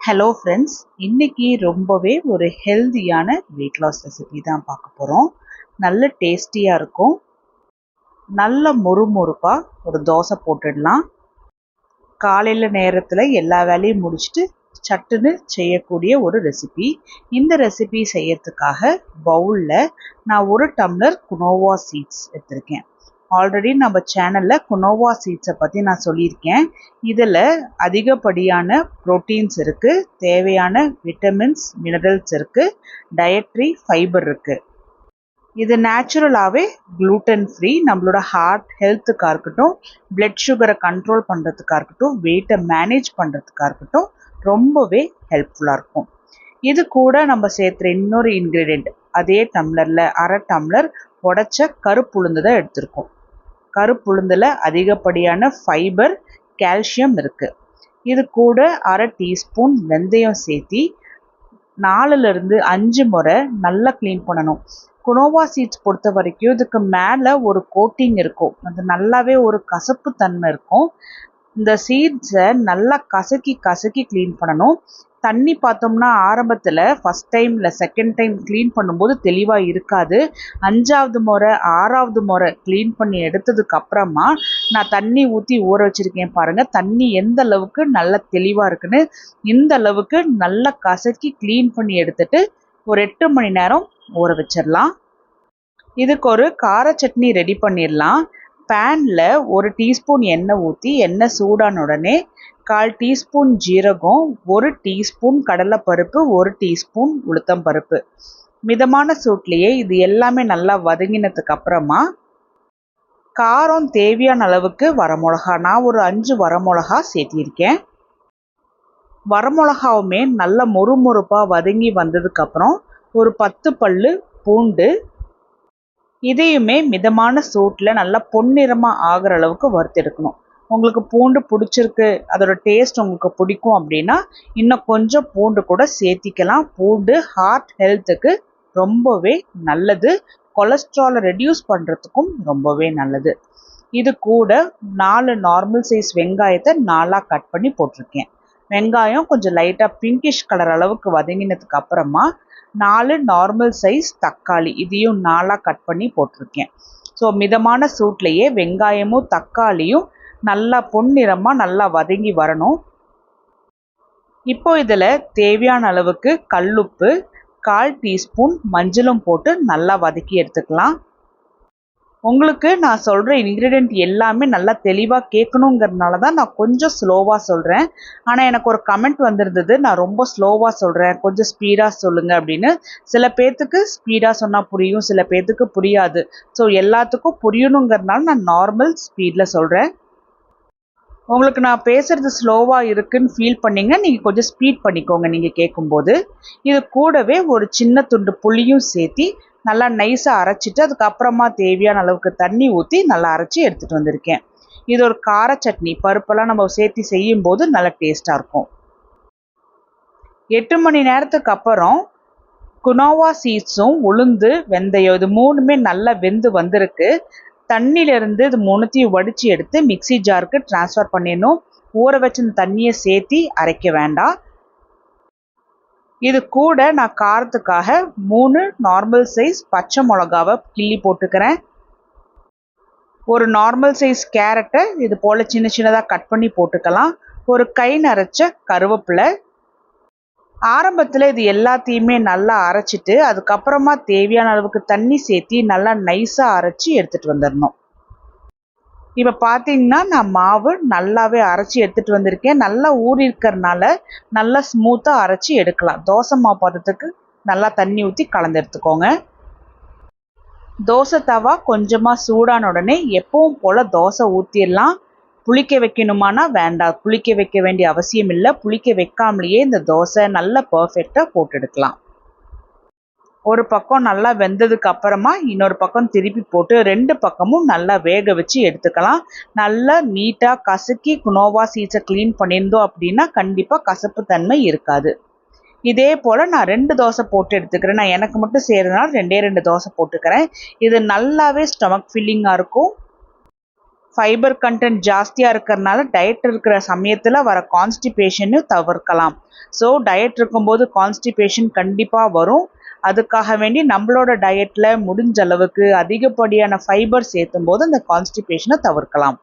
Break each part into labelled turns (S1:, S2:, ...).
S1: Hello friends, இன்னைக்கு ரொம்பவே ஒரு ஹெல்தியான வெயிட் லாஸ் ரெசிபி தான் பார்க்க போகிறோம். நல்ல டேஸ்டியாக இருக்கும். நல்ல மொறுமொறுப்பாக ஒரு தோசை போட்டுடலாம். காலையில் நேரத்தில் எல்லா வேலையும் முடிச்சுட்டு சட்டுன்னு செய்யக்கூடிய ஒரு ரெசிபி. இந்த ரெசிபி செய்யறதுக்காக பவுலில் நான் 1 டம்ளர் குனோவா சீட்ஸ் எடுத்திருக்கேன். ஆல்ரெடி நம்ம சேனலில் குனோவா சீட்ஸை பற்றி நான் சொல்லியிருக்கேன். இதில் அதிகப்படியான ப்ரோட்டீன்ஸ் இருக்குது, தேவையான விட்டமின்ஸ் மினரல்ஸ் இருக்குது, டயட்ரி ஃபைபர் இருக்குது. இது நேச்சுரலாகவே க்ளூட்டன் ஃப்ரீ. நம்மளோட ஹார்ட் ஹெல்த்துக்காக இருக்கட்டும், பிளட் சுகரை கண்ட்ரோல் பண்ணுறதுக்காக இருக்கட்டும், வெயிட்டை மேனேஜ் பண்ணுறதுக்காக இருக்கட்டும் ரொம்பவே ஹெல்ப்ஃபுல்லாக இருக்கும். இது கூட நம்ம சேர்த்துற இன்னொரு இன்க்ரீடியண்ட், அதே டம்ளரில் 1/2 டம்ளர் உடைச்ச கருப்புளுந்து தான் எடுத்திருக்கோம். கருப்புளுந்தில் அதிகப்படியான ஃபைபர், கால்சியம் இருக்குது. இது கூட 1/2 டீஸ்பூன் வெந்தயம் சேர்த்தி 4லிருந்து 5 முறை நல்லா க்ளீன் பண்ணணும். குனோவா சீட்ஸ் பொறுத்த வரைக்கும் இதுக்கு மேலே ஒரு கோட்டிங் இருக்கும், அது நல்லாவே ஒரு கசப்பு தன்மை இருக்கும். இந்த சீட்ஸை நல்லா கசக்கி க்ளீன் பண்ணணும். தண்ணி பார்த்தோம்னா ஆரம்பத்தில் ஃபஸ்ட் டைம் இல்லை செகண்ட் டைம் க்ளீன் பண்ணும்போது தெளிவாக இருக்காது. 5வது முறை 6வது முறை க்ளீன் பண்ணி எடுத்ததுக்கு அப்புறமா நான் தண்ணி ஊற்றி ஊற வச்சுருக்கேன் பாருங்கள். தண்ணி எந்த அளவுக்கு நல்லா தெளிவாக இருக்குன்னு இந்த அளவுக்கு நல்லா கசக்கி க்ளீன் பண்ணி எடுத்துட்டு ஒரு 8 மணி நேரம் ஊற வச்சிடலாம். இதுக்கு ஒரு கார சட்னி ரெடி பண்ணிடலாம். பேனில் 1 டீஸ்பூன் எண்ணெய் ஊற்றி எண்ணெய் சூடான உடனே 1/4 டீஸ்பூன் ஜீரகம், 1 டீஸ்பூன் கடலைப்பருப்பு, 1 டீஸ்பூன் உளுத்தம்பருப்பு, மிதமான சூட்லேயே இது எல்லாமே நல்லா வதங்கினதுக்கு அப்புறமா காரம் தேவையான அளவுக்கு வரமிளகா, நான் ஒரு 5 வரமிளகா சேர்த்திருக்கேன். வரமிளகாவுமே நல்ல மொறுமொறுப்பாக வதங்கி வந்ததுக்கப்புறம் ஒரு 10 பல்லு பூண்டு, இதையுமே மிதமான சூட்டில் நல்லா பொன்னிறமாக ஆகிற அளவுக்கு வறுத்தெடுக்கணும். உங்களுக்கு பூண்டு பிடிச்சிருக்கு, அதோட டேஸ்ட் உங்களுக்கு பிடிக்கும் அப்படின்னா இன்னும் கொஞ்சம் பூண்டு கூட சேர்த்திக்கலாம். பூண்டு ஹார்ட் ஹெல்த்துக்கு ரொம்பவே நல்லது, கொலஸ்ட்ராலை ரெடியூஸ் பண்ணுறதுக்கும் ரொம்பவே நல்லது. இது கூட 4 நார்மல் சைஸ் வெங்காயத்தை 4ஆக கட் பண்ணி போட்டிருக்கேன். வெங்காயம் கொஞ்சம் லைட்டாக பிங்கிஷ் கலர் அளவுக்கு வதங்கினதுக்கு அப்புறமா 4 நார்மல் சைஸ் தக்காளி, இதையும் 4ஆக கட் பண்ணி போட்டிருக்கேன். ஸோ மிதமான சூட்லேயே வெங்காயமும் தக்காளியும் நல்லா பொன்னிறமாக நல்லா வதங்கி வரணும். இப்போ இதில் தேவையான அளவுக்கு கல்லுப்பு, 1/4 டீஸ்பூன் மஞ்சளும் போட்டு நல்லா வதக்கி எடுத்துக்கலாம். உங்களுக்கு நான் சொல்கிற இன்க்ரீடியண்ட் எல்லாமே நல்லா தெளிவாக கேட்கணுங்கிறதுனால தான் நான் கொஞ்சம் ஸ்லோவாக சொல்கிறேன். ஆனால் எனக்கு ஒரு கமெண்ட் வந்திருந்தது, நான் ரொம்ப ஸ்லோவாக சொல்கிறேன், கொஞ்சம் ஸ்பீடாக சொல்லுங்கள் அப்படின்னு. சில பேர்த்துக்கு ஸ்பீடாக சொன்னால் புரியும், சில பேர்த்துக்கு புரியாது. ஸோ எல்லாத்துக்கும் புரியணுங்கிறதுனால நான் நார்மல் ஸ்பீடில் சொல்கிறேன். உங்களுக்கு நான் பேசுகிறது ஸ்லோவாக இருக்குன்னு ஃபீல் பண்ணிங்கன்னா நீங்கள் கொஞ்சம் ஸ்பீட் பண்ணிக்கோங்க நீங்கள் கேட்கும்போது. இது கூடவே ஒரு சின்ன துண்டு புளியும் சேர்த்தி நல்லா நைஸாக அரைச்சிட்டு அதுக்கப்புறமா தேவையான அளவுக்கு தண்ணி ஊற்றி நல்லா அரைச்சி எடுத்துகிட்டு வந்திருக்கேன். இது ஒரு கார சட்னி, பருப்பெல்லாம் நம்ம சேர்த்தி செய்யும்போது நல்லா டேஸ்ட்டாக இருக்கும். 8 மணி நேரத்துக்கு அப்புறம் குனோவா சீட்ஸும் உளுந்து வெந்தயம் இது 3மே நல்லா வெந்து வந்திருக்கு. தண்ணியிலேருந்து இது 3த்தையும் வடித்து எடுத்து மிக்சி ஜாருக்கு ட்ரான்ஸ்ஃபர் பண்ணிடணும். ஊற வச்ச தண்ணியை சேர்த்தி அரைக்க வேண்டாம். இது கூட நான் காரத்துக்காக 3 நார்மல் சைஸ் பச்சை மிளகாவை கிள்ளி போட்டுக்கிறேன். ஒரு நார்மல் சைஸ் கேரட்டை இது போல் சின்ன சின்னதாக கட் பண்ணி போட்டுக்கலாம். ஒரு கை நரைச்ச கருவேப்பிலை. ஆரம்பத்தில் இது எல்லாத்தையுமே நல்லா அரைச்சிட்டு அதுக்கப்புறமா தேவையான அளவுக்கு தண்ணி சேர்த்தி நல்லா நைஸாக அரைச்சி எடுத்துகிட்டு வந்துடணும். இப்போ பார்த்தீங்கன்னா நான் மாவு நல்லாவே அரைச்சி எடுத்துகிட்டு வந்திருக்கேன். நல்லா ஊறி இருக்கிறதுனால நல்லா ஸ்மூத்தாக அரைச்சி எடுக்கலாம். தோசை மாவு பதத்துக்கு நல்லா தண்ணி ஊற்றி கலந்து எடுத்துக்கோங்க. தோசை தவா கொஞ்சமாக சூடான உடனே எப்பவும் போல் தோசை ஊற்றிடலாம். புளிக்க வைக்கணுமானா வேண்டாம், புளிக்க வைக்க வேண்டிய அவசியம் இல்லை. புளிக்க வைக்காமலேயே இந்த தோசை நல்லா பர்ஃபெக்டாக போட்டு எடுக்கலாம். ஒரு பக்கம் நல்லா வெந்ததுக்கு அப்புறமா இன்னொரு பக்கம் திருப்பி போட்டு 2 பக்கமும் நல்லா வேக வச்சு எடுத்துக்கலாம். நல்லா நீட்டாக கசக்கி குனோவா சீட்ஸை க்ளீன் பண்ணியிருந்தோம் அப்படின்னா கண்டிப்பாக கசப்பு தன்மை இருக்காது. இதே போல் நான் 2 தோசை போட்டு எடுத்துக்கிறேன். நான் எனக்கு மட்டும் செய்கிறதுனால 2 தோசை போட்டுக்கிறேன். இது நல்லாவே ஸ்டொமக் ஃபில்லிங்காக இருக்கும். ஃபைபர் கண்டென்ட் ஜாஸ்தியாக இருக்கிறனால டயட் இருக்கிற சமயத்தில் வர கான்ஸ்டிபேஷனும் தவிர்க்கலாம். ஸோ டயட் இருக்கும்போது கான்ஸ்டிபேஷன் கண்டிப்பாக வரும். அதுக்காக வேண்டி நம்மளோட டயட்டில் முடிஞ்ச அளவுக்கு அதிகப்படியான ஃபைபர் சேர்த்தும் போது அந்த கான்ஸ்டிபேஷனை தவிர்க்கலாம்.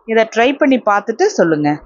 S1: இதை ட்ரை பண்ணி பார்த்துட்டு சொல்லுங்கள்.